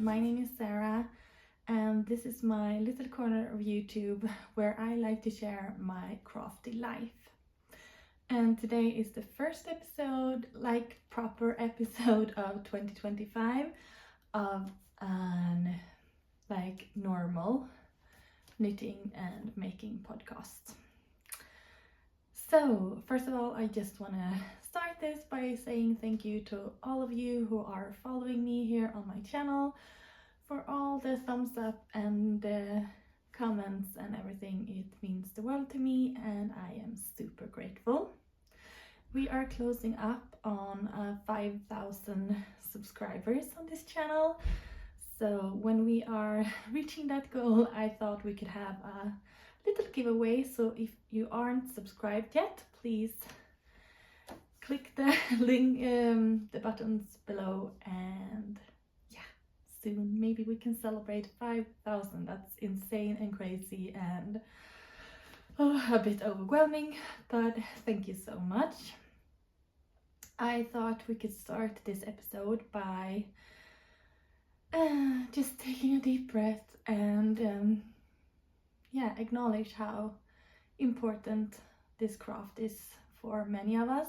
my name is Sarah, and this is my little corner of YouTube where I like to share my crafty life. And today is the first episode, like proper episode of 2025 of an like normal knitting and making podcast. So first of all, I just want to start this by saying thank you to all of you who are following me here on my channel for all the thumbs up and the comments and everything. It means the world to me and I am super grateful. We are closing up on 5,000 subscribers on this channel. So when we are reaching that goal, I thought we could have a little giveaway. So if you aren't subscribed yet, please click the link, the buttons below, and yeah, soon maybe we can celebrate 5,000. That's insane and crazy and a bit overwhelming, but thank you so much. I thought we could start this episode by just taking a deep breath and acknowledge how important this craft is for many of us.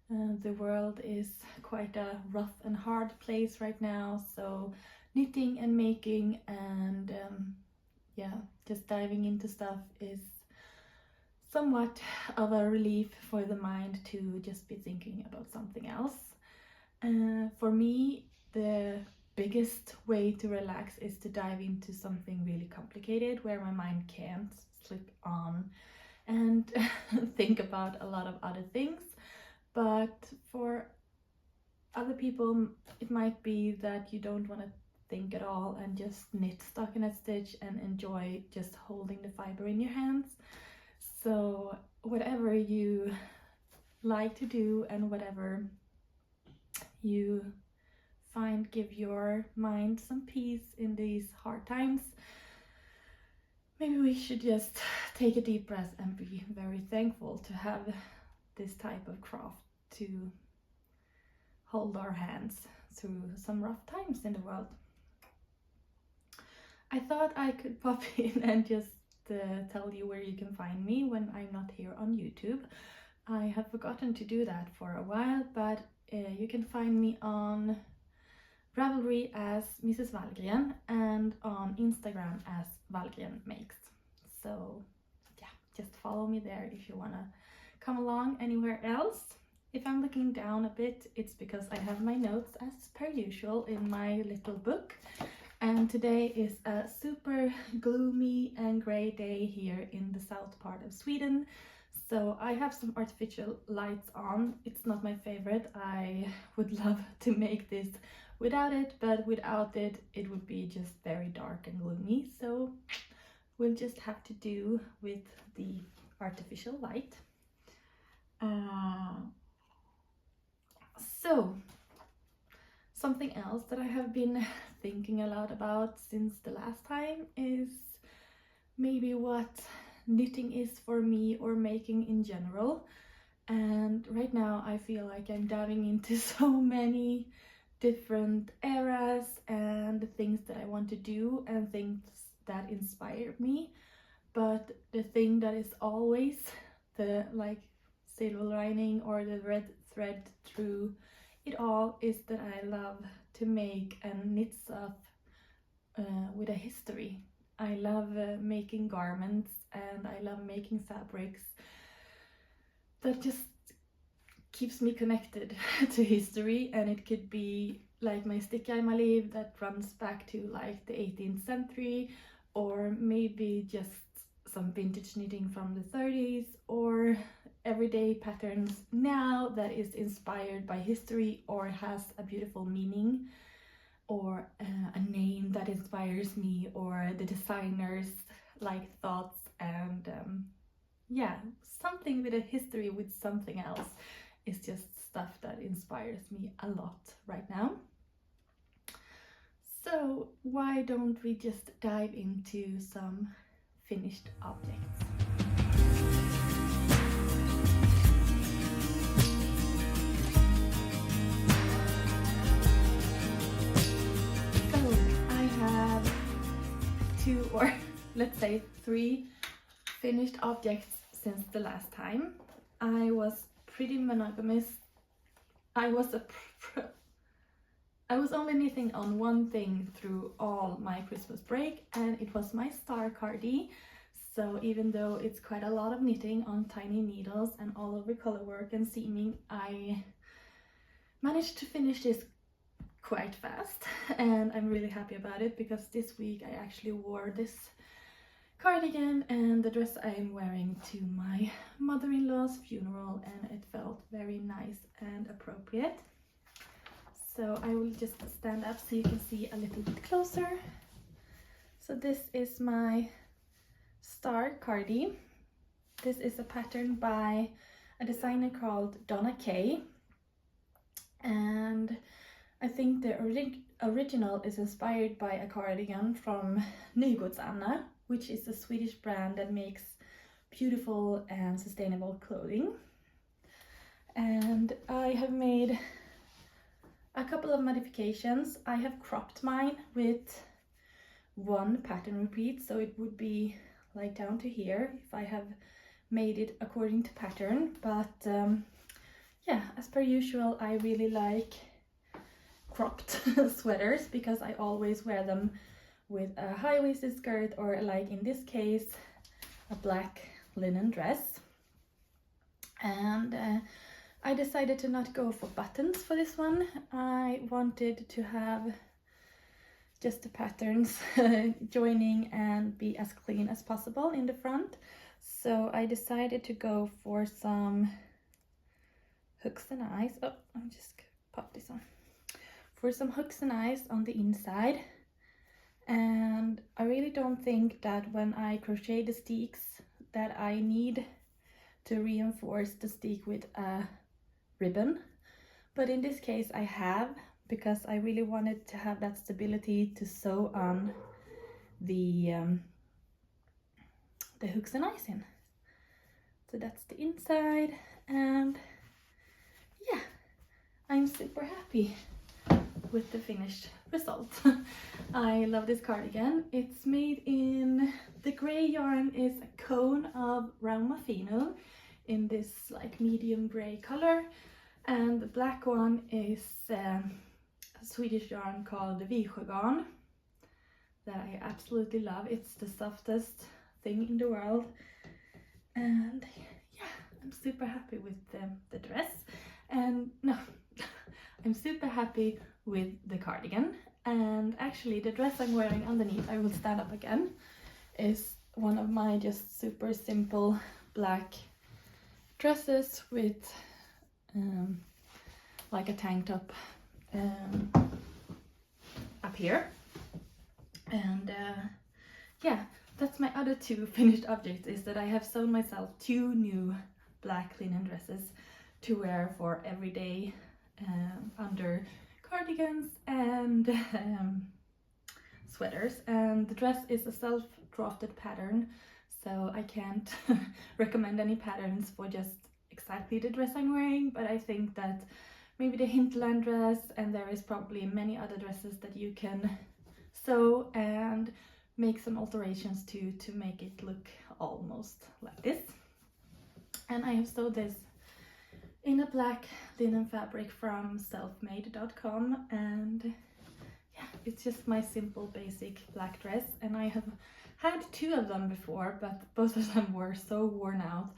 The world is quite a rough and hard place right now, so knitting and making and just diving into stuff is somewhat of a relief for the mind to just be thinking about something else. For me, the biggest way to relax is to dive into something really complicated where my mind can't slip on and think about a lot of other things. But for other people, it might be that you don't want to think at all and just knit stockinette stitch and enjoy just holding the fiber in your hands. So whatever you like to do and whatever you find give your mind some peace in these hard times, maybe we should just take a deep breath and be very thankful to have this type of craft to hold our hands through some rough times in the world. I thought I could pop in and just tell you where you can find me when I'm not here on YouTube. I have forgotten to do that for a while, but you can find me on Ravelry as Mrs. Wallgren and on Instagram as Wallgren Makes. So yeah, just follow me there if you want to come along anywhere else. If I'm looking down a bit, it's because I have my notes as per usual in my little book. And today is a super gloomy and grey day here in the south part of Sweden. So I have some artificial lights on. It's not my favorite. I would love to make this without it, but without it, it would be just very dark and gloomy. So we'll just have to do with the artificial light. So something else that I have been thinking a lot about since the last time is maybe what knitting is for me or making in general. And right now I feel like I'm diving into so many different eras and things that I want to do and things that inspire me. But the thing that is always the like silver lining or the red thread through it all is that I love to make and knit stuff with a history. I love making garments and I love making fabrics that just keeps me connected to history, and it could be like my stickjärnmalib that runs back to like the 18th century, or maybe just some vintage knitting from the 30s, or everyday patterns now that is inspired by history or has a beautiful meaning, or a name that inspires me, or the designer's like thoughts, and something with a history with something else is just stuff that inspires me a lot right now. So why don't we just dive into some finished objects? So or let's say 3 finished objects since the last time. I was pretty monogamous. I was only knitting on one thing through all my Christmas break, and it was my star cardi. So even though it's quite a lot of knitting on tiny needles and all over color work and seaming, I managed to finish this quite fast, and I'm really happy about it because this week I actually wore this cardigan and the dress I am wearing to my mother-in-law's funeral, and it felt very nice and appropriate. So I will just stand up so you can see a little bit closer. So this is my star cardi. This is a pattern by a designer called Donna Kay, and I think the original is inspired by a cardigan from Nygods-Anna, which is a Swedish brand that makes beautiful and sustainable clothing. And I have made a couple of modifications. I have cropped mine with 1 pattern repeat, so it would be like down to here if I have made it according to pattern. But yeah, as per usual, I really like cropped sweaters because I always wear them with a high-waisted skirt, or like in this case a black linen dress. And I decided to not go for buttons for this one. I wanted to have just the patterns joining and be as clean as possible in the front. So I decided to go for some hooks and eyes. Oh, I'll just pop this on. For some hooks and eyes on the inside. And I really don't think that when I crochet the sticks that I need to reinforce the stick with a ribbon, but in this case I have, because I really wanted to have that stability to sew on the hooks and eyes in. So that's the inside, and yeah, I'm super happy with the finished result. I love this cardigan. It's made in, the gray yarn is a cone of Rauma Fino in this like medium gray color, and the black one is a Swedish yarn called Visjögarn that I absolutely love. It's the softest thing in the world, and yeah, I'm super happy with the dress. And no, I'm super happy with the cardigan. And actually the dress I'm wearing underneath, I will stand up again, is one of my just super simple black dresses with like a tank top up here. And yeah, that's my other 2 finished objects, is that I have sewn myself 2 new black linen dresses to wear for everyday under cardigans and sweaters. And the dress is a self-drafted pattern, so I can't recommend any patterns for just exactly the dress I'm wearing, but I think that maybe the hinterland dress, and there is probably many other dresses that you can sew and make some alterations to make it look almost like this. And I have sewed this in a black linen fabric from selfmade.com, and yeah, it's just my simple basic black dress. And I have had 2 of them before, but both of them were so worn out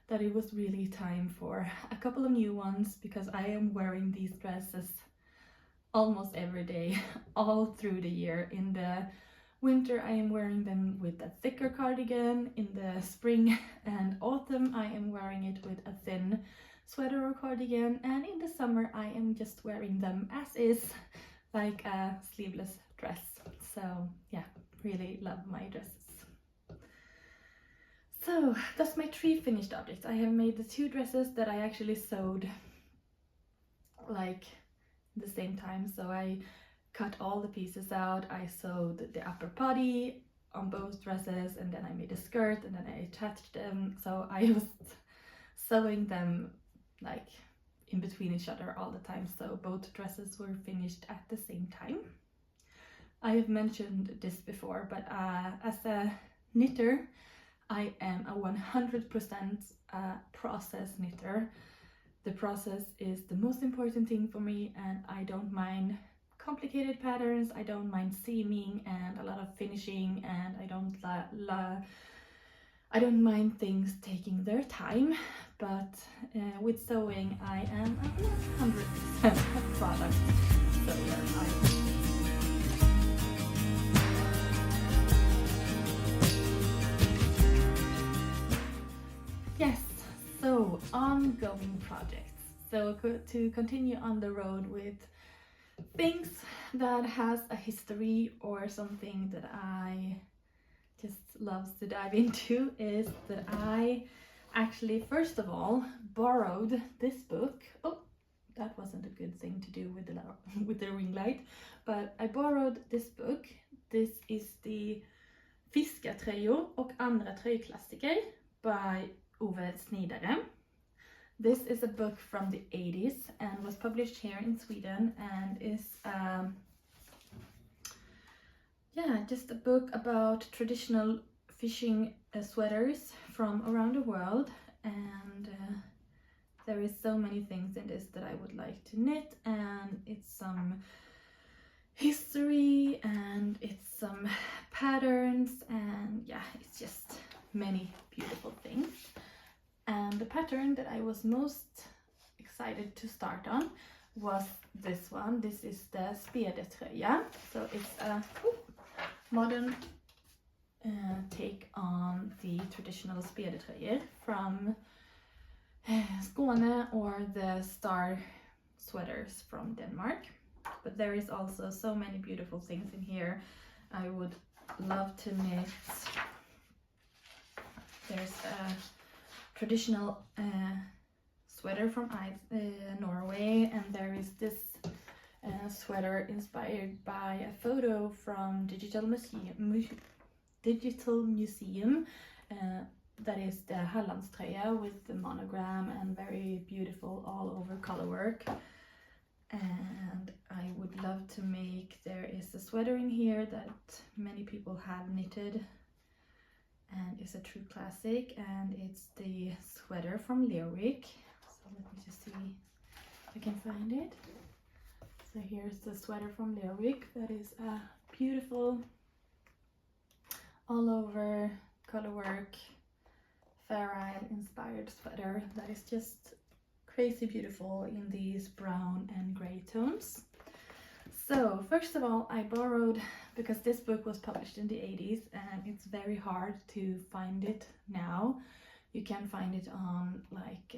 that it was really time for a couple of new ones, because I am wearing these dresses almost every day all through the year. In the winter I am wearing them with a thicker cardigan, in the spring and autumn I am wearing it with a thin sweater or cardigan, and in the summer I am just wearing them as is, like a sleeveless dress. So yeah, really love my dresses. So that's my 3 finished objects. I have made the 2 dresses that I actually sewed like the same time. So I cut all the pieces out, I sewed the upper body on both dresses, and then I made a skirt, and then I attached them. So I was sewing them like in between each other all the time, so both dresses were finished at the same time. I have mentioned this before, but as a knitter, I am a 100% process knitter. The process is the most important thing for me, and I don't mind complicated patterns, I don't mind seaming and a lot of finishing, and I don't mind things taking their time, but with sewing I am a 100% product sewer. Yes, so ongoing projects. So to continue on the road with things that has a history or something that I just loves to dive into is that I actually first of all borrowed this book. Oh, that wasn't a good thing to do with the ring light, but I borrowed this book. This is the Fiskartröjor och andra tröjklassiker by Ove Snidare. This is a book from the 80s and was published here in Sweden, and is just a book about traditional fishing sweaters from around the world, and there is so many things in this that I would like to knit, and it's some history and it's some patterns, and yeah, it's just many beautiful things. And the pattern that I was most excited to start on was this one. This is the Spedetröja. So it's a modern take on the traditional Spedetröjor from Skåne, or the star sweaters from Denmark. But there is also so many beautiful things in here I would love to knit. There's a traditional sweater from Norway, and there is this sweater inspired by a photo from Digital Museum. That is the Hallandströja with the monogram and very beautiful all over color work. And I would love to make, there is a sweater in here that many people have knitted and it's a true classic, and it's the sweater from Lyric. So let me just see if I can find it. So here's the sweater from Lyric. That is a beautiful all over color work, Fair Isle inspired sweater that is just crazy beautiful in these brown and gray tones. So first of all, I borrowed, because this book was published in the 80s and it's very hard to find it now. You can find it on like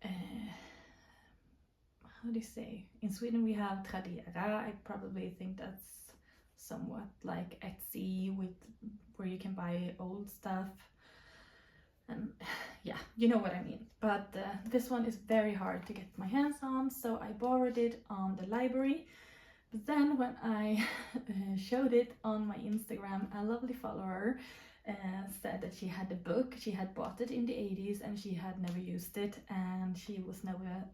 how do you say, in Sweden we have Tradera. I probably think that's somewhat like Etsy, with where you can buy old stuff, and yeah, you know what I mean. But this one is very hard to get my hands on, so I borrowed it on the library. But then when I showed it on my Instagram, a lovely follower said that she had the book, she had bought it in the 80s and she had never used it, and she was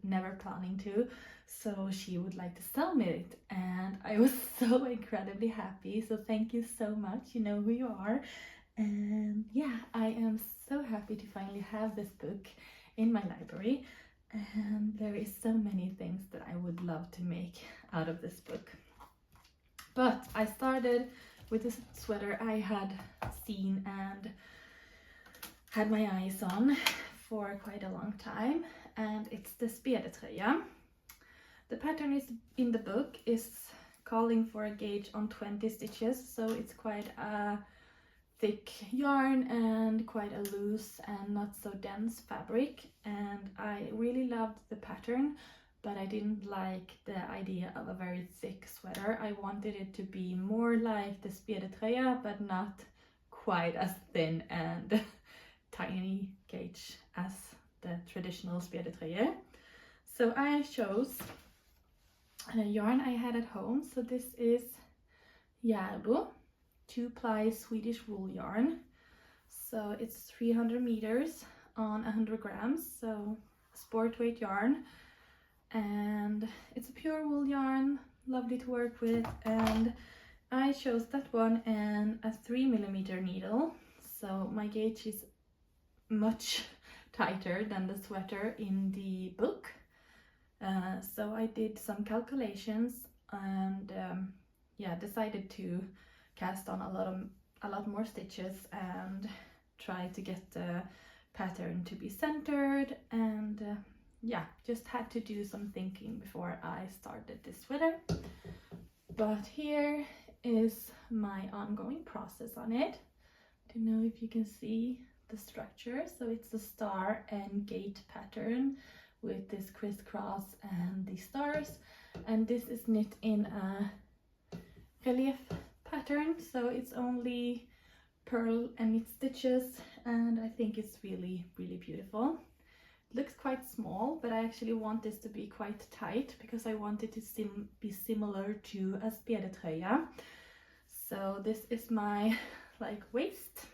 never planning to, so she would like to sell me it. And I was so incredibly happy, so thank you so much, you know who you are. And yeah, I am so happy to finally have this book in my library, and there is so many things that I would love to make out of this book. But I started with this sweater I had seen and had my eyes on for quite a long time, and it's the Spedetröja. The pattern is in the book is calling for a gauge on 20 stitches, so it's quite a thick yarn and quite a loose and not so dense fabric, and I really loved the pattern, but I didn't like the idea of a very thick sweater. I wanted it to be more like the Spedetröja, but not quite as thin and tiny gauge as the traditional Spedetröja. So I chose a yarn I had at home. So this is Järbo 2-ply Swedish wool yarn. So it's 300 meters on 100 grams, so sport weight yarn. And it's a pure wool yarn, lovely to work with, and I chose that one and a 3mm needle, so my gauge is much tighter than the sweater in the book. So I did some calculations and yeah, decided to cast on a lot more stitches and try to get the pattern to be centered, and yeah, just had to do some thinking before I started this sweater. But here is my ongoing process on it. I don't know if you can see the structure. So it's a star and gate pattern with this crisscross and the stars, and this is knit in a relief pattern, so it's only purl and knit stitches, and I think it's really beautiful. It looks quite small, but I actually want this to be quite tight because I want it to be similar to a spjädertröja. So this is my like waist,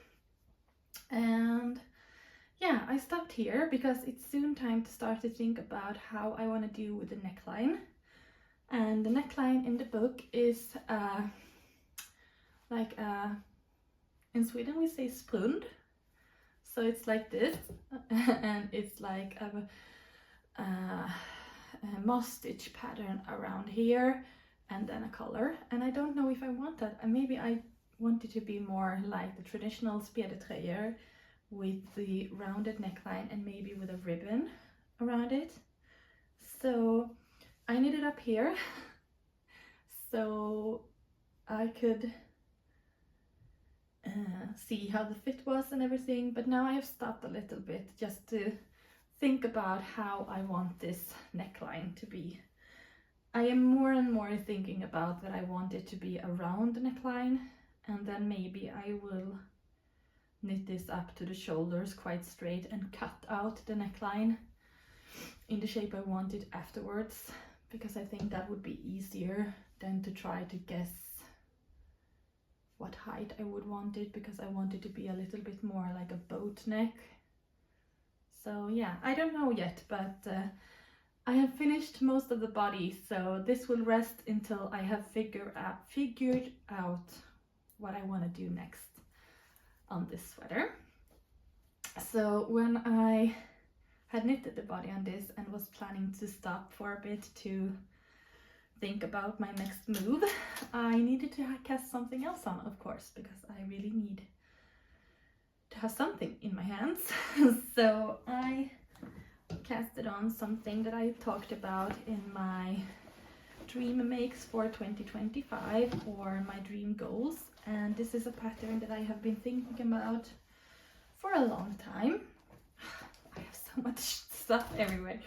and yeah, I stopped here because it's soon time to start to think about how I want to do with the neckline. And the neckline in the book is like in Sweden we say sprund, so it's like this and it's like a moss stitch pattern around here and then a collar, and I don't know if I want that, and maybe I want it to be more like the traditional spjädertröja with the rounded neckline and maybe with a ribbon around it. So I knit it up here so I could see how the fit was and everything, but now I have stopped a little bit just to think about how I want this neckline to be. I am more and more thinking about that I want it to be a round neckline, and then maybe I will knit this up to the shoulders quite straight and cut out the neckline in the shape I want it afterwards, because I think that would be easier than to try to guess what height I would want it, because I want it to be a little bit more like a boat neck. So yeah, I don't know yet, but I have finished most of the body, so this will rest until I have figured out what I want to do next on this sweater. So when I had knitted the body on this and was planning to stop for a bit to think about my next move, I needed to cast something else on, of course, because I really need to have something in my hands. So I casted on something that I talked about in my dream makes for 2025, or my dream goals, and this is a pattern that I have been thinking about for a long time. I have so much stuff everywhere,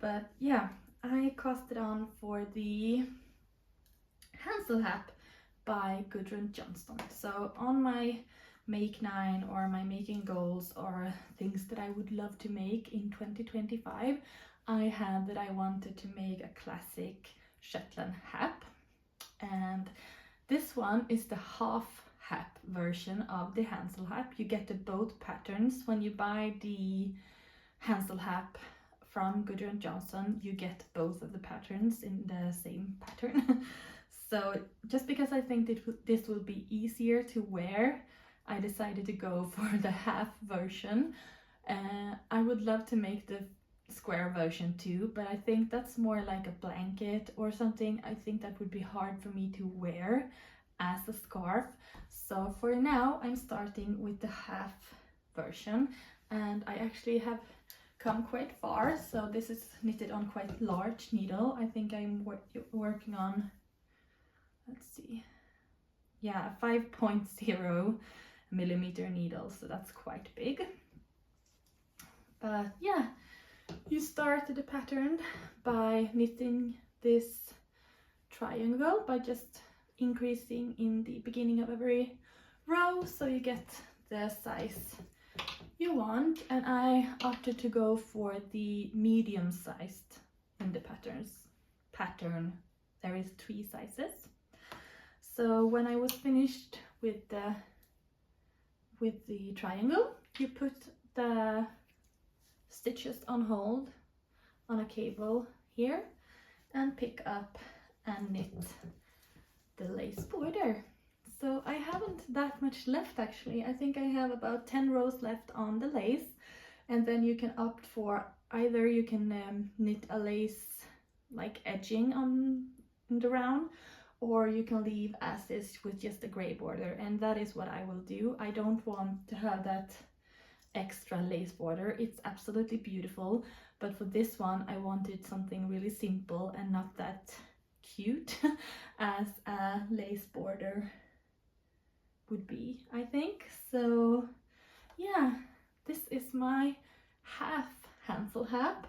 but yeah, I cast it on for the Hansel Hap by Gudrun Johnston. So on my make 9 or my making goals or things that I would love to make in 2025, I had that I wanted to make a classic Shetland hap, and this one is the half hap version of the Hansel hap. You get the both patterns when you buy the Hansel hap from Gudrun Johnston. You get both of the patterns in the same pattern. So just because I think this will be easier to wear, I decided to go for the half version. I would love to make the square version too, but I think that's more like a blanket or something. I think that would be hard for me to wear as a scarf. So for now I'm starting with the half version, and I actually have come quite far. So this is knitted on quite large needle. I think I'm working on, let's see, yeah, 5.0 millimeter needle, so that's quite big. But yeah, you start the pattern by knitting this triangle by just increasing in the beginning of every row, so you get the size you want, and I opted to go for the medium sized in the pattern. There is 3 sizes. So when I was finished with the triangle, you put the stitches on hold on a cable here and pick up and knit the lace border. So I haven't that much left actually. I think I have about 10 rows left on the lace, and then you can opt for either you can knit a lace like edging on the round, or you can leave as is with just a gray border, and that is what I will do. I don't want to have that extra lace border. It's absolutely beautiful, but for this one I wanted something really simple and not that cute as a lace border would be, I think. So yeah, this is my half Hansel hat,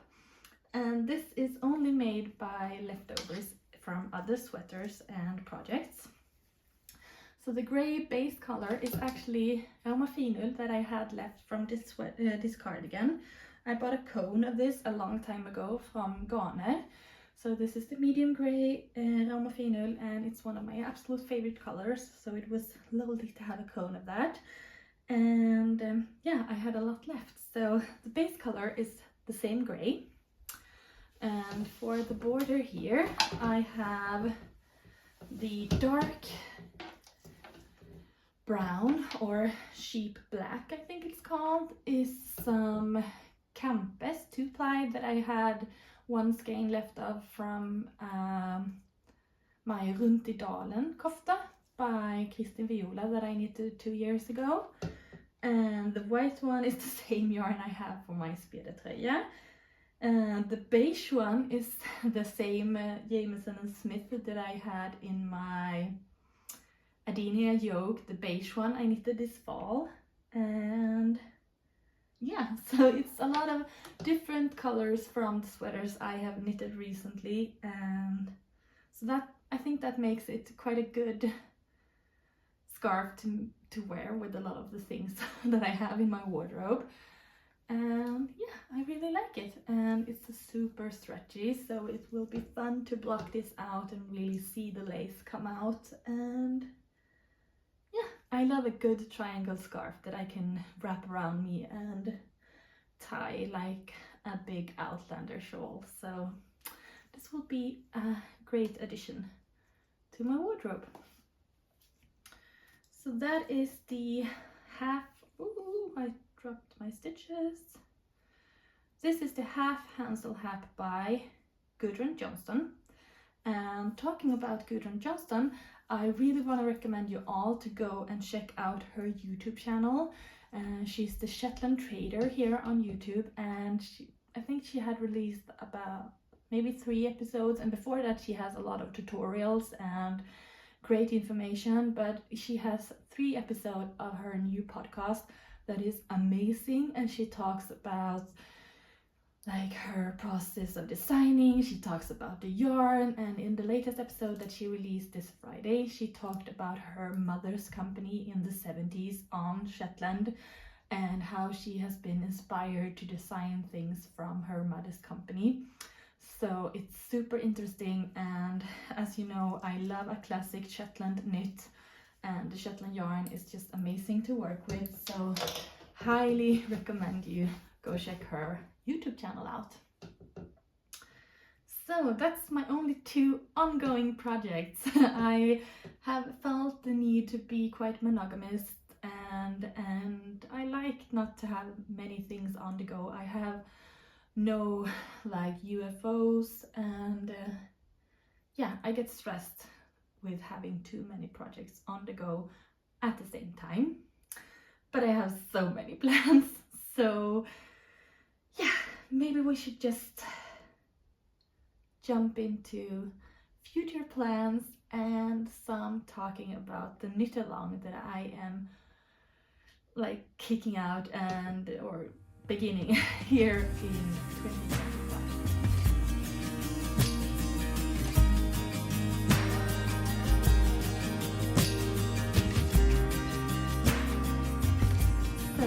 and this is only made by leftovers from other sweaters and projects. So the gray base color is actually Rauma that I had left from this cardigan. I bought a cone of this a long time ago from Garner. So this is the medium gray Rauma and it's one of my absolute favorite colors. So it was lovely to have a cone of that. And yeah, I had a lot left. So the base color is the same gray. And for the border here, I have the dark brown or sheep black, I think it's called, is some Campes 2-ply that I had one skein left of from my Runt I Dalen kofta by Kristin Viola that I knitted 2 years ago. And the white one is the same yarn I have for my spedertröja. And the beige one is the same Jameson and Smith that I had in my Adenia yoke, the beige one I knitted this fall. And yeah, so it's a lot of different colors from the sweaters I have knitted recently, and so that, I think that makes it quite a good scarf to wear with a lot of the things that I have in my wardrobe. And yeah, I really like it, and it's super stretchy, so it will be fun to block this out and really see the lace come out. And yeah, I love a good triangle scarf that I can wrap around me and tie like a big Outlander shawl. So this will be a great addition to my wardrobe. So that is the half, ooh, I dropped my stitches. This is the half Hansel hat by Gudrun Johnston. And talking about Gudrun Johnston, I really want to recommend you all to go and check out her YouTube channel. She's the Shetland Trader here on YouTube, and I think she had released about maybe 3 episodes, and before that she has a lot of tutorials and great information, but she has 3 episodes of her new podcast that is amazing, and she talks about like her process of designing, she talks about the yarn, and in the latest episode that she released this Friday, she talked about her mother's company in the 70s on Shetland and how she has been inspired to design things from her mother's company. So it's super interesting, and as you know, I love a classic Shetland knit, and the Shetland yarn is just amazing to work with, so highly recommend you go check her YouTube channel out. So that's my only 2 ongoing projects. I have felt the need to be quite monogamous, and I like not to have many things on the go. I have no like UFOs, and yeah, I get stressed with having too many projects on the go at the same time. But I have so many plans, so yeah, maybe we should just jump into future plans and some talking about the knit along that I am like kicking out and or beginning here in 2025. So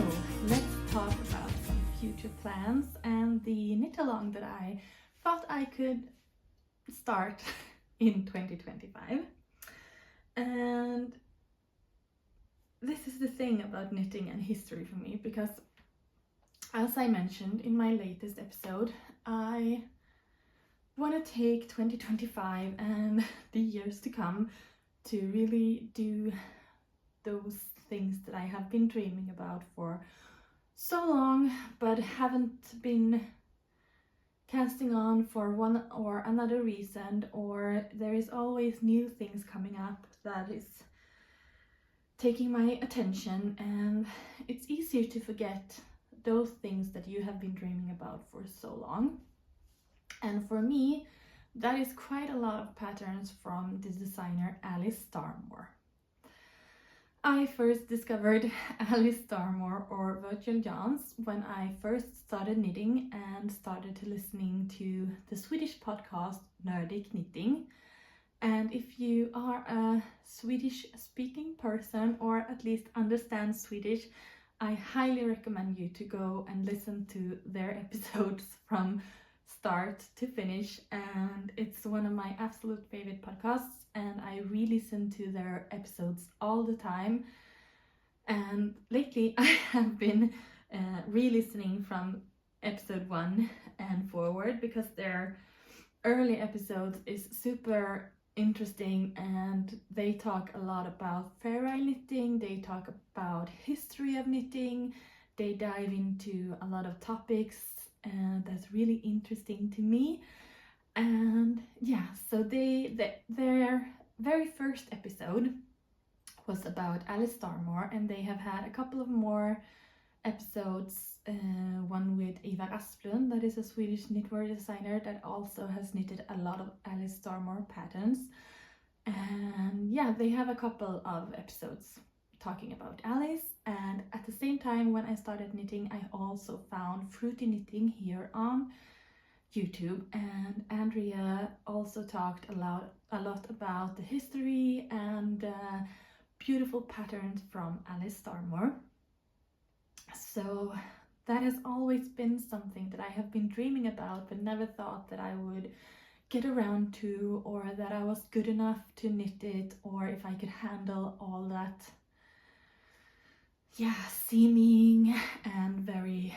let's talk about some future plans and the knit along that I thought I could start in 2025. And this is the thing about knitting and history for me, because as I mentioned in my latest episode, I want to take 2025 and the years to come to really do those things that I have been dreaming about for so long, but haven't been casting on for one or another reason, or there is always new things coming up that is taking my attention, and it's easier to forget those things that you have been dreaming about for so long. And for me, that is quite a lot of patterns from the designer Alice Starmore. I first discovered Alice Starmore, or Virtual Yarns, when I first started knitting and started to listening to the Swedish podcast Nordic Knitting. And if you are a Swedish speaking person, or at least understand Swedish, I highly recommend you to go and listen to their episodes from start to finish. And it's one of my absolute favorite podcasts, and I re-listen to their episodes all the time. And lately I have been re-listening from episode 1 and forward, because their early episodes is super interesting, and they talk a lot about feral knitting, they talk about history of knitting, they dive into a lot of topics, and that's really interesting to me. And yeah, so their very first episode was about Alice Starmore, and they have had a couple of more episodes, one with Eva Asplund, that is a Swedish knitwear designer that also has knitted a lot of Alice Starmore patterns. And yeah, they have a couple of episodes talking about Alice. And at the same time, when I started knitting, I also found Fruity Knitting here on YouTube, and Andrea also talked a lot about the history and beautiful patterns from Alice Starmore. So that has always been something that I have been dreaming about, but never thought that I would get around to, or that I was good enough to knit it, or if I could handle all that, seaming and very,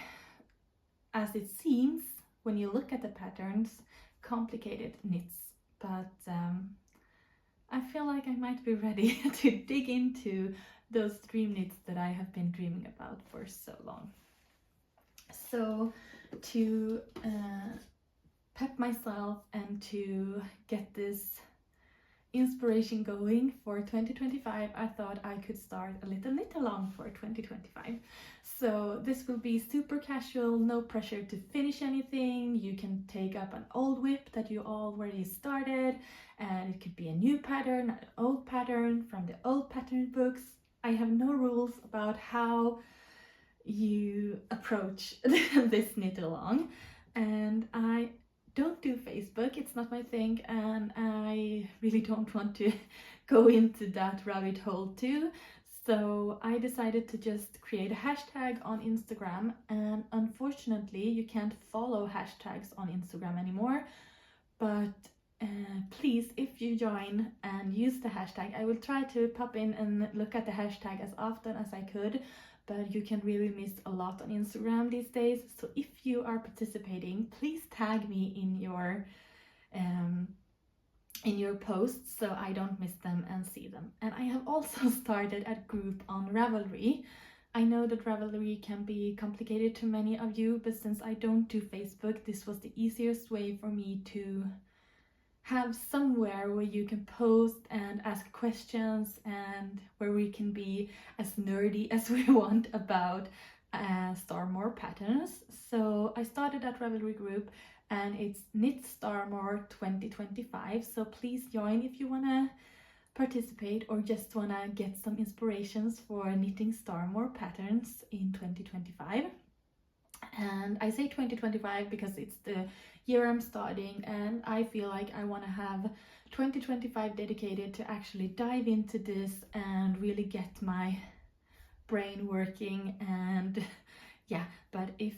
as it seems when you look at the patterns, complicated knits. But I feel like I might be ready to dig into those dream knits that I have been dreaming about for so long. So to pep myself and to get this inspiration going for 2025, I thought I could start a little knit along for 2025. So this will be super casual, no pressure to finish anything. You can take up an old whip that you already started, and it could be a new pattern, an old pattern from the old pattern books. I have no rules about how you approach this knit along, and I don't do Facebook, it's not my thing, and I really don't want to go into that rabbit hole too. So I decided to just create a hashtag on Instagram, and unfortunately you can't follow hashtags on Instagram anymore, but please, if you join and use the hashtag, I will try to pop in and look at the hashtag as often as I could, but you can really miss a lot on Instagram these days. So if you are participating, please tag me in your posts so I don't miss them and see them. And I have also started a group on Ravelry. I know that Ravelry can be complicated to many of you, but since I don't do Facebook, this was the easiest way for me to have somewhere where you can post and ask questions, and where we can be as nerdy as we want about Starmore patterns. So I started that Ravelry group, and it's Knit Starmore 2025. So please join if you want to participate, or just want to get some inspirations for knitting Starmore patterns in 2025. And I say 2025 because it's the year I'm starting, and I feel like I want to have 2025 dedicated to actually dive into this and really get my brain working. And yeah, but if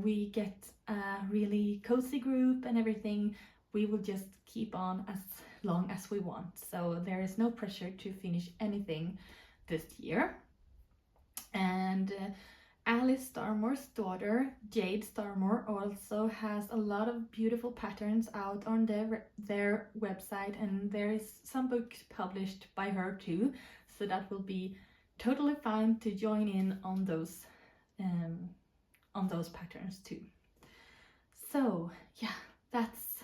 we get a really cozy group and everything, we will just keep on as long as we want. So there is no pressure to finish anything this year. And Alice Starmore's daughter, Jade Starmore, also has a lot of beautiful patterns out on their website, and there is some books published by her too, so that will be totally fine to join in on those patterns too. So yeah, that's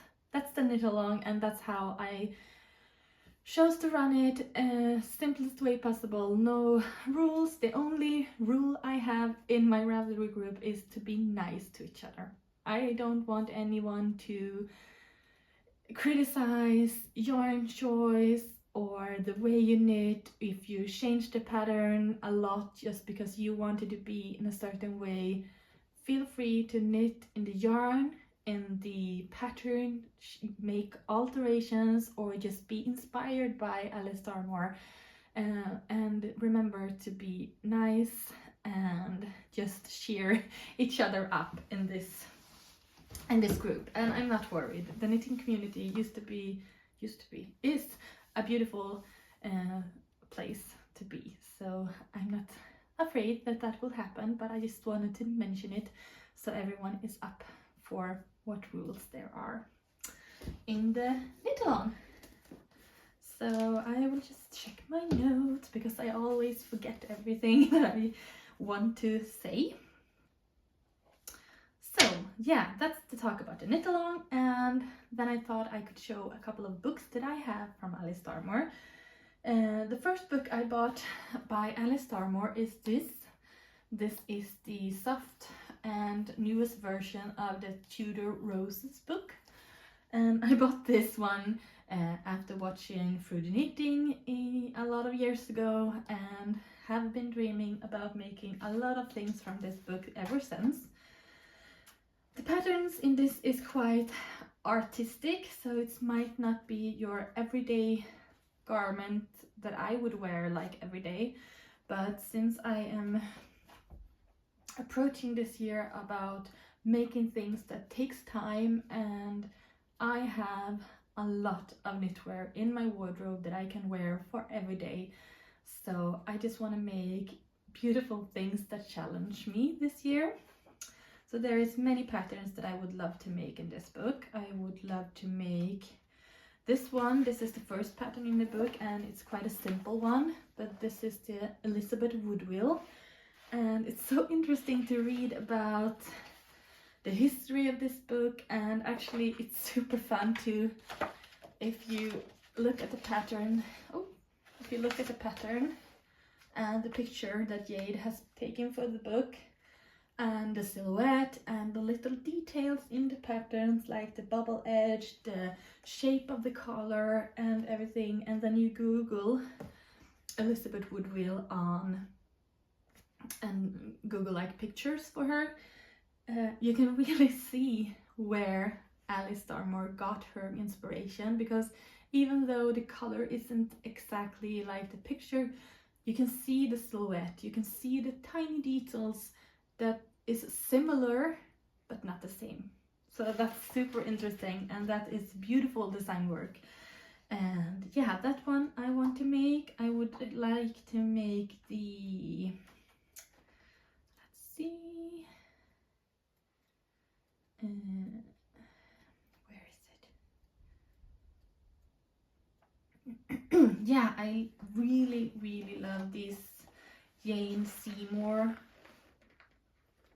the knit along, and that's how I chose to run it simplest way possible. No rules. The only rule I have in my Ravelry group is to be nice to each other. I don't want anyone to criticize yarn choice or the way you knit if you change the pattern a lot just because you wanted to be in a certain way. Feel free to knit in the yarn, in the pattern, make alterations, or just be inspired by Alice Starmore. And remember to be nice and just cheer each other up in this group. And I'm not worried. The knitting community is a beautiful place to be. So I'm not afraid that will happen, but I just wanted to mention it so everyone is up for what rules there are in the knit along. So I will just check my notes because I always forget everything that I want to say. So yeah, that's to talk about the knit along, and then I thought I could show a couple of books that I have from Alice Starmore. The first book I bought by Alice Starmore is this. This is the soft and newest version of the Tudor Roses book. And I bought this one after watching Through the Knitting a lot of years ago, and have been dreaming about making a lot of things from this book ever since. The patterns in this is quite artistic, so it might not be your everyday garment that I would wear like every day, but since I am approaching this year about making things that takes time, and I have a lot of knitwear in my wardrobe that I can wear for every day, so I just want to make beautiful things that challenge me this year. So there is many patterns that I would love to make in this book. I would love to make this one. This is the first pattern in the book, and it's quite a simple one, but this is the Elizabeth Woodwheel. And it's so interesting to read about the history of this book, and actually it's super fun too. If you look at the pattern, and the picture that Jade has taken for the book, and the silhouette and the little details in the patterns like the bubble edge, the shape of the collar and everything, and then you Google Elizabeth Woodwheel and Google like pictures for her, you can really see where Alice Starmore got her inspiration, because even though the color isn't exactly like the picture, you can see the silhouette, you can see the tiny details that is similar but not the same. So that's super interesting, and that is beautiful design work. And yeah, that one I want to make. I would like to make the, let's see, where is it? Yeah, I really love this Jane Seymour,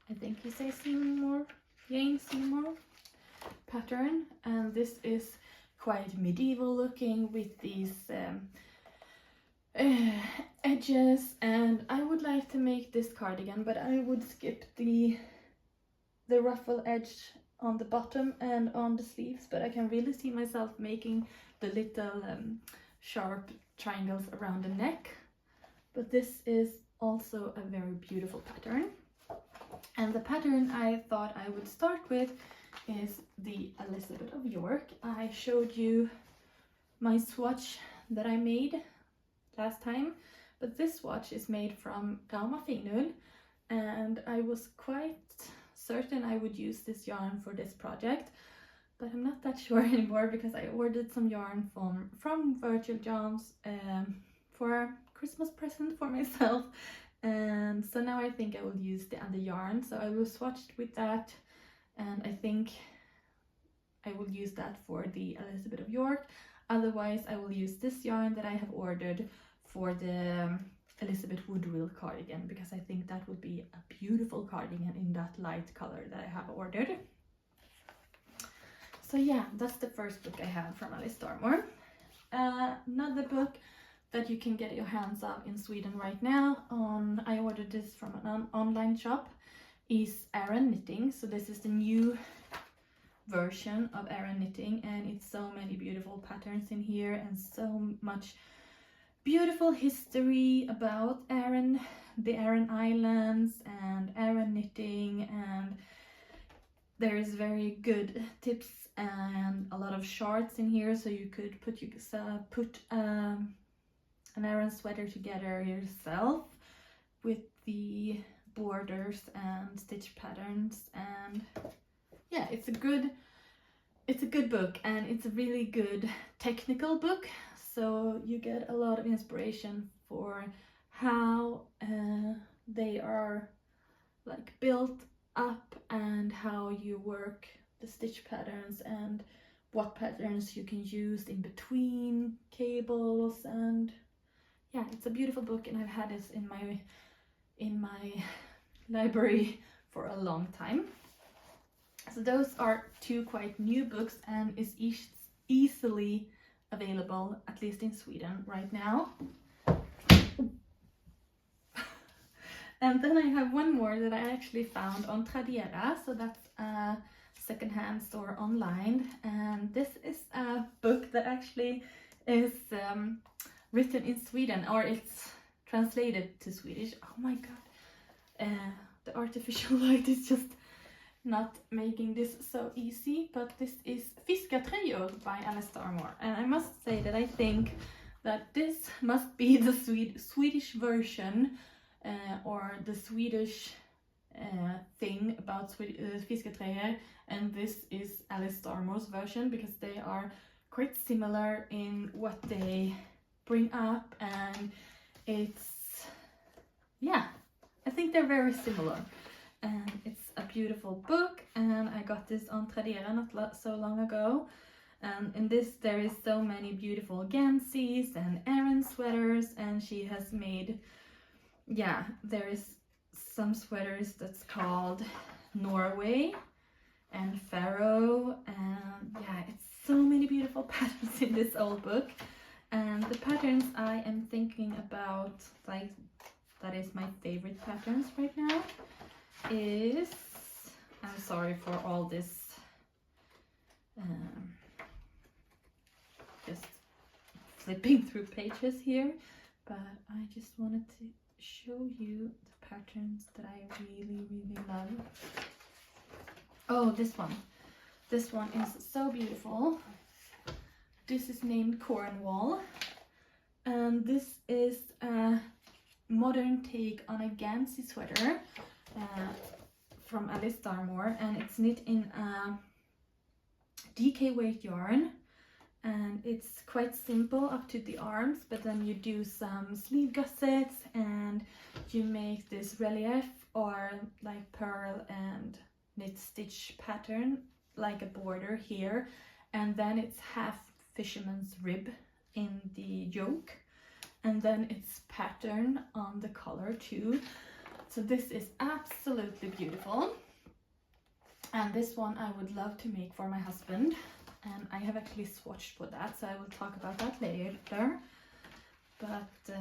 I think you say Seymour, Jane Seymour pattern, and this is quite medieval looking with these edges, and I would like to make this cardigan, but I would skip the ruffle edge on the bottom and on the sleeves, but I can really see myself making the little sharp triangles around the neck. But this is also a very beautiful pattern. And the pattern I thought I would start with is the Elizabeth of York. I showed you my swatch that I made last time, but this swatch is made from Gauma Finull, and I was quite certain I would use this yarn for this project, but I'm not that sure anymore because I ordered some yarn from Virtual Johns for a Christmas present for myself, And so now I think I will use the yarn, so I will swatch it with that, and I think I will use that for the Elizabeth of York. Otherwise I will use this yarn that I have ordered for the Elizabeth Woodrill cardigan, because I think that would be a beautiful cardigan in that light color that I have ordered. So yeah, that's the first book I have from Alice Starmore. Another book that you can get your hands on in Sweden right now, I ordered this from an online shop, is Aran Knitting. So this is the new version of Aran Knitting, and it's so many beautiful patterns in here and so much beautiful history about Aran, the Aran Islands and Aran knitting, and there is very good tips and a lot of charts in here, so you could put an Aran sweater together yourself with the borders and stitch patterns. And yeah, it's a good book, and it's a really good technical book, so you get a lot of inspiration for how they are like built up and how you work the stitch patterns and what patterns you can use in between cables. And yeah, it's a beautiful book, and I've had this in my library for a long time. So those are two quite new books, and is easily available, at least in Sweden right now. And then I have one more that I actually found on Tradera, so that's a secondhand store online, and this is a book that actually is written in Sweden, or it's translated to Swedish. Oh my god, the artificial light is just not making this so easy, but this is Fiskartröjor by Alice Starmore, and I must say that I think that this must be the Swedish version, or the Swedish thing about Fiskartröjor, and this is Alice Starmore's version, because they are quite similar in what they bring up, and it's, yeah, I think they're very similar. And it's a beautiful book, and I got this on Tradera not so long ago. And in this there is so many beautiful gansies and Aran sweaters, and she has made, yeah, there is some sweaters that's called Norway and Faroe, and yeah, it's so many beautiful patterns in this old book. And the patterns I am thinking about, like, that is my favorite patterns right now, is, I'm sorry for all this just flipping through pages here, but I just wanted to show you the patterns that I really love. Oh, this one is so beautiful. This is named Cornwall, and this is a modern take on a Gansey sweater from Alice Starmore, and it's knit in a DK weight yarn, and it's quite simple up to the arms, but then you do some sleeve gussets and you make this relief or like pearl and knit stitch pattern, like a border here, and then it's half fisherman's rib in the yoke, and then it's pattern on the collar too. So this is absolutely beautiful, and this one I would love to make for my husband, and I have actually swatched for that, so I will talk about that later. But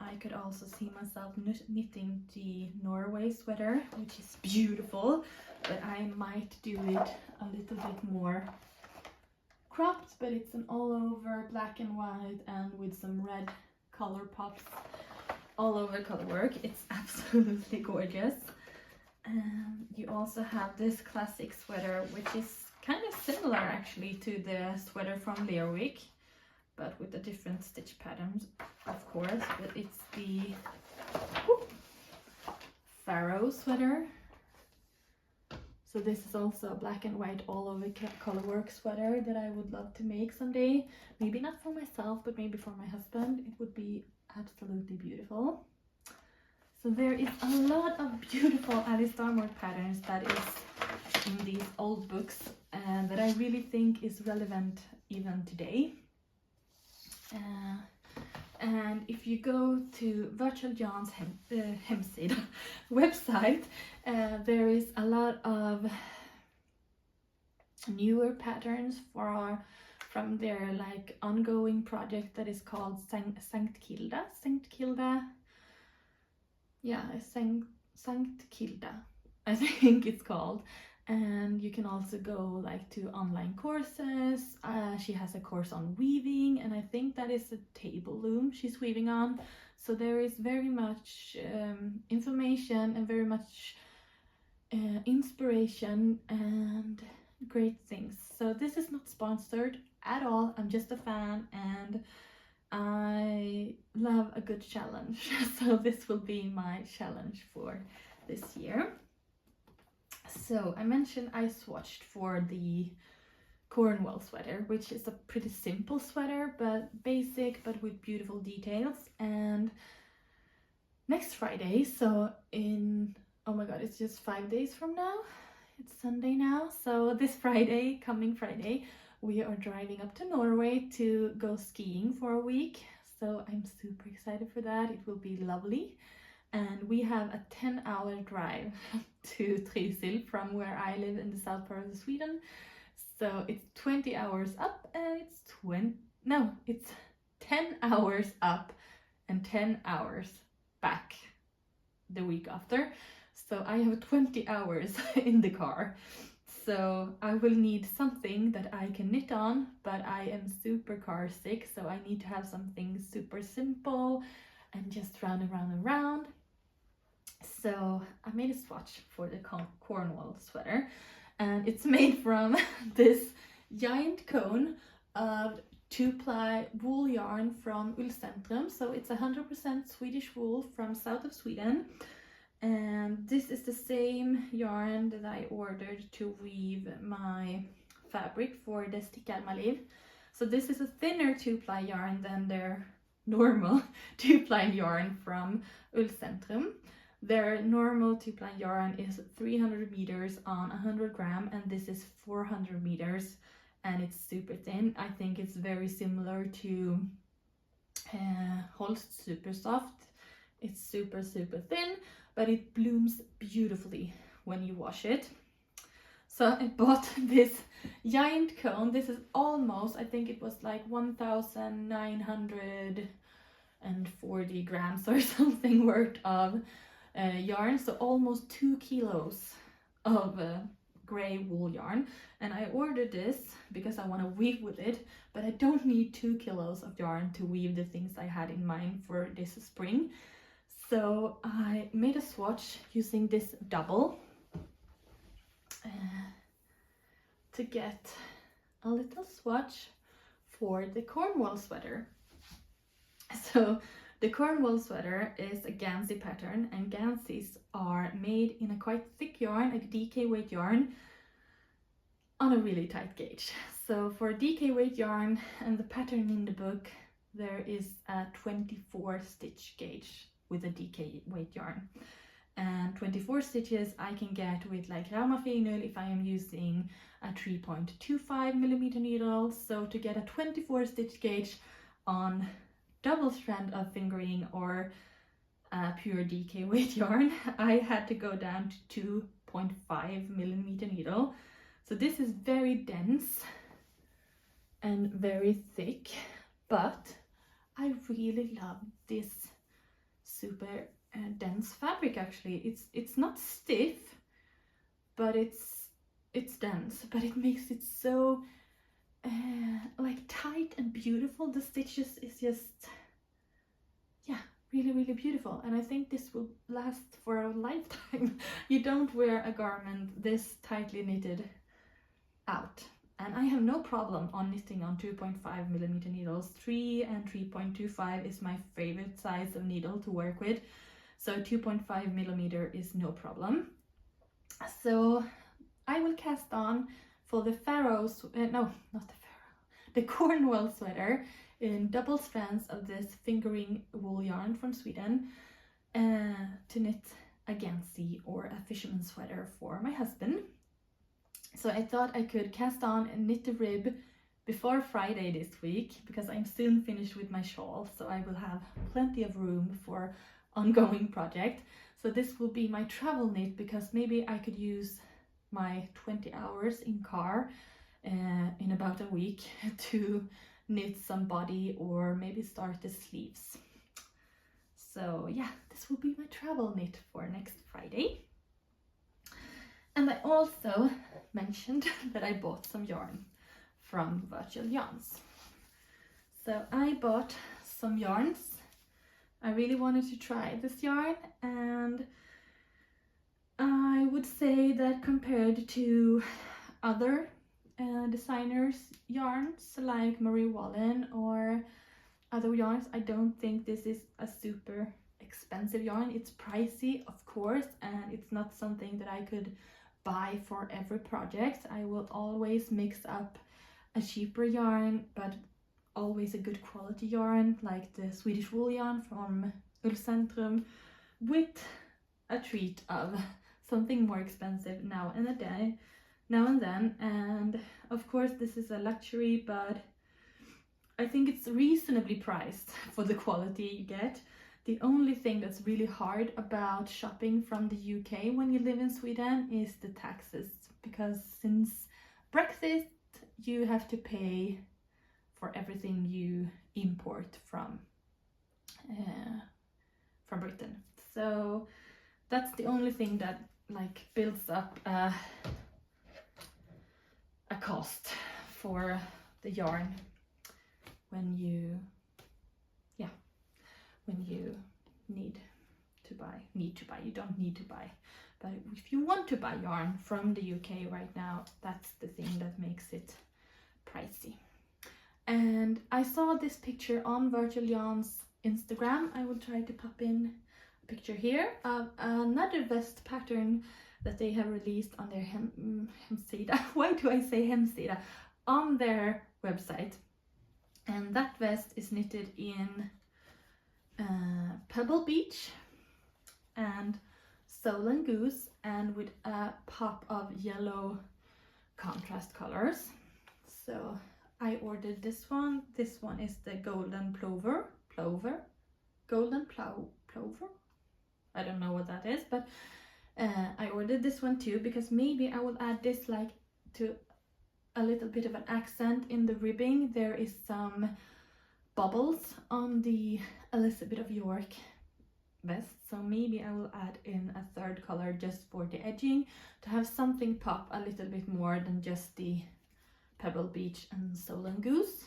I could also see myself knitting the Norway sweater, which is beautiful, but I might do it a little bit more cropped, but it's an all over black and white and with some red color pops all over color work. It's absolutely gorgeous. And you also have this classic sweater, which is kind of similar actually to the sweater from Lerwick, but with a different stitch patterns, of course. But it's the Faroe sweater. So this is also a black and white all over colorwork sweater that I would love to make someday. Maybe not for myself, but maybe for my husband. It would be absolutely beautiful. So there is a lot of beautiful Alice Starmore patterns that is in these old books that I really think is relevant even today. And if you go to Virtual John's hemsida website, there is a lot of newer patterns from their like ongoing project that is called Sankt Kilda. Sankt Kilda. Yeah, Sankt Kilda, I think it's called. And you can also go like to online courses. She has a course on weaving, and I think that is a table loom she's weaving on. So there is very much information and very much inspiration and great things. So this is not sponsored at all. I'm just a fan, and I love a good challenge. So this will be my challenge for this year. So I mentioned I swatched for the Cornwall sweater, which is a pretty simple sweater, but basic, but with beautiful details. And next Friday, so oh my god, it's just 5 days from now. It's Sunday now. So this Friday, coming Friday, we are driving up to Norway to go skiing for a week. So I'm super excited for that. It will be lovely. And we have a 10-hour drive to Trysil from where I live in the south part of Sweden. So it's 20 hours up and it's 10 hours up and 10 hours back the week after. So I have 20 hours in the car. So I will need something that I can knit on, but I am super car sick, so I need to have something super simple and just round and round and round. So I made a swatch for the Cornwall sweater, and it's made from this giant cone of 2-ply wool yarn from Ullcentrum. So it's 100% Swedish wool from south of Sweden. And this is the same yarn that I ordered to weave my fabric for the Stickarmaliv. So this is a thinner 2-ply yarn than their normal 2-ply yarn from Ullcentrum. Their normal 2-ply yarn is 300 meters on 100 gram, and this is 400 meters, and it's super thin. I think it's very similar to Holst Super Soft. It's super thin, but it blooms beautifully when you wash it. So I bought this giant cone. This is almost, I think it was like 1,940 grams or something worth of yarn. So almost 2 kilos of gray wool yarn. And I ordered this because I want to weave with it, but I don't need 2 kilos of yarn to weave the things I had in mind for this spring. So I made a swatch using this double to get a little swatch for the Cornwall sweater. So the Cornwall sweater is a Gansey pattern, and Ganseys are made in a quite thick yarn, a DK weight yarn, on a really tight gauge. So for DK weight yarn and the pattern in the book, there is a 24 stitch gauge with a DK weight yarn, and 24 stitches I can get with like Ramafenul if I am using a 3.25 millimeter needle. So to get a 24 stitch gauge on double strand of fingering or pure DK weight yarn, I had to go down to 2.5 millimeter needle. So this is very dense and very thick, but I really love this super dense fabric. Actually, it's not stiff, but it's dense, but it makes it so like tight and beautiful. The stitches is just, yeah, really beautiful, and I think this will last for a lifetime. You don't wear a garment this tightly knitted out. And I have no problem on knitting on 2.5 millimeter needles. 3 and 3.25 is my favorite size of needle to work with. So 2.5 millimeter is no problem. So I will cast on for the the Cornwall sweater in double strands of this fingering wool yarn from Sweden to to knit a Gansey or a fisherman's sweater for my husband. So I thought I could cast on and knit the rib before Friday this week, because I'm soon finished with my shawl, so I will have plenty of room for ongoing project. So this will be my travel knit, because maybe I could use my 20 hours in car in about a week to knit some body or maybe start the sleeves. So yeah, this will be my travel knit for next Friday. And I also mentioned that I bought some yarn from Virtual Yarns. So I bought some yarns. I really wanted to try this yarn, and I would say that compared to other designers' yarns like Marie Wallin or other yarns, I don't think this is a super expensive yarn. It's pricey, of course, and it's not something that I could buy for every project. I will always mix up a cheaper yarn, but always a good quality yarn, like the Swedish wool yarn from Ullcentrum, with a treat of something more expensive now and then. And of course this is a luxury, but I think it's reasonably priced for the quality you get. The only thing that's really hard about shopping from the UK when you live in Sweden is the taxes, because since Brexit you have to pay for everything you import from Britain. So that's the only thing that like builds up a cost for the yarn when you need to buy. You don't need to buy, but if you want to buy yarn from the UK right now, that's the thing that makes it pricey. And I saw this picture on Virtual Yarn's Instagram. I will try to pop in a picture here of another vest pattern that they have released on their hemsida. Why do I say hemsida? On their website. And that vest is knitted in Pebble Beach and Soul and Goose, and with a pop of yellow contrast colors. So I ordered this one. This one is the Golden Plover. Golden Plover? I don't know what that is, but I ordered this one too, because maybe I will add this like to a little bit of an accent in the ribbing. There is some bubbles on the Elizabeth of York vest, so maybe I will add in a third color just for the edging to have something pop a little bit more than just the Pebble Beach and Soul and Goose.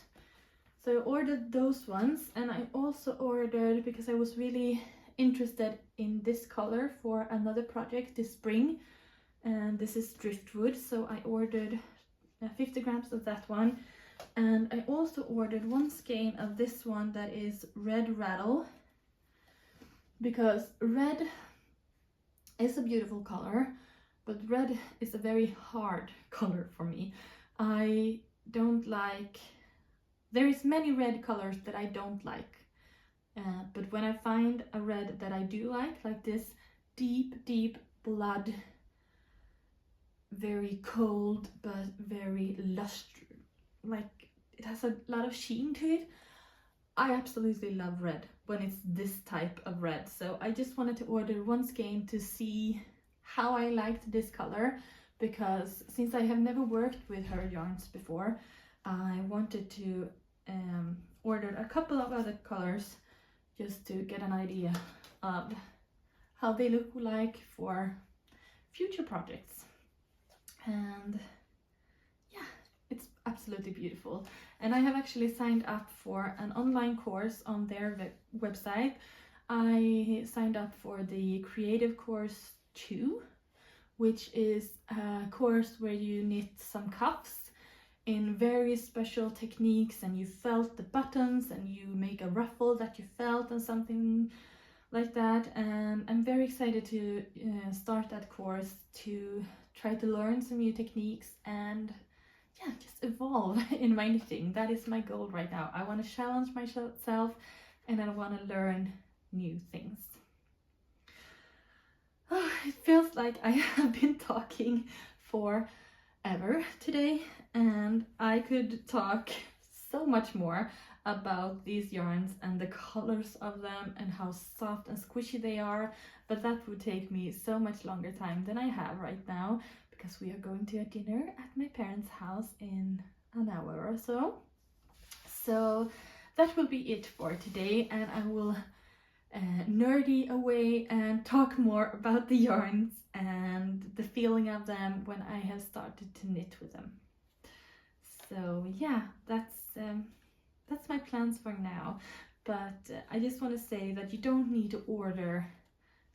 So I ordered those ones, and I also ordered, because I was really interested in this color for another project this spring, and this is driftwood, so I ordered 50 grams of that one. And I also ordered one skein of this one that is Red Rattle, because red is a beautiful color, but red is a very hard color for me. I don't like, there is many red colors that I don't like, but when I find a red that I do like this deep blood, very cold but very lustrous, like it has a lot of sheen to it. I absolutely love red when it's this type of red. So I just wanted to order one skein to see how I liked this color, because since I have never worked with her yarns before, I wanted to order a couple of other colors just to get an idea of how they look like for future projects. And yeah, it's absolutely beautiful. And I have actually signed up for an online course on their website. I signed up for the Creative Course 2, which is a course where you knit some cuffs in very special techniques, and you felt the buttons and you make a ruffle that you felt and something like that. And I'm very excited to start that course to try to learn some new techniques and yeah, just evolve in my knitting. That is my goal right now. I want to challenge myself and I want to learn new things. it feels like I have been talking forever today, and I could talk so much more about these yarns and the colors of them and how soft and squishy they are, but that would take me so much longer time than I have right now, because we are going to a dinner at my parents' house in an hour or so. So that will be it for today, and I will nerdy away and talk more about the yarns and the feeling of them when I have started to knit with them. So yeah, that's my plans for now. But I just want to say that you don't need to order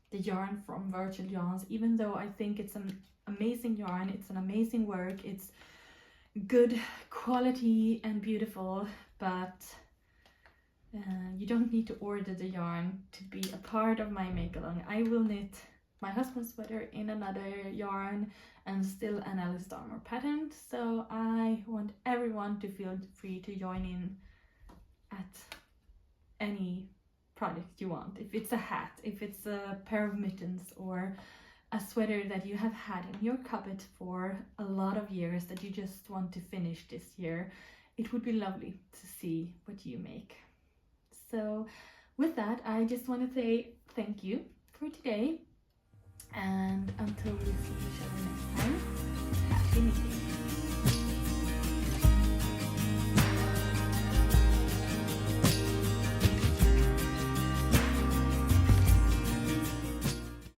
the yarn from Virtual Yarns, even though I think it's an amazing yarn, it's an amazing work, it's good quality and beautiful, but you don't need to order the yarn to be a part of my make-along. I will knit my husband's sweater in another yarn and still an Alice Starmore pattern, so I want everyone to feel free to join in at any project you want. If it's a hat, if it's a pair of mittens, or a sweater that you have had in your cupboard for a lot of years that you just want to finish this year, it would be lovely to see what you make. So with that, I just want to say thank you for today, and until we see each other next time,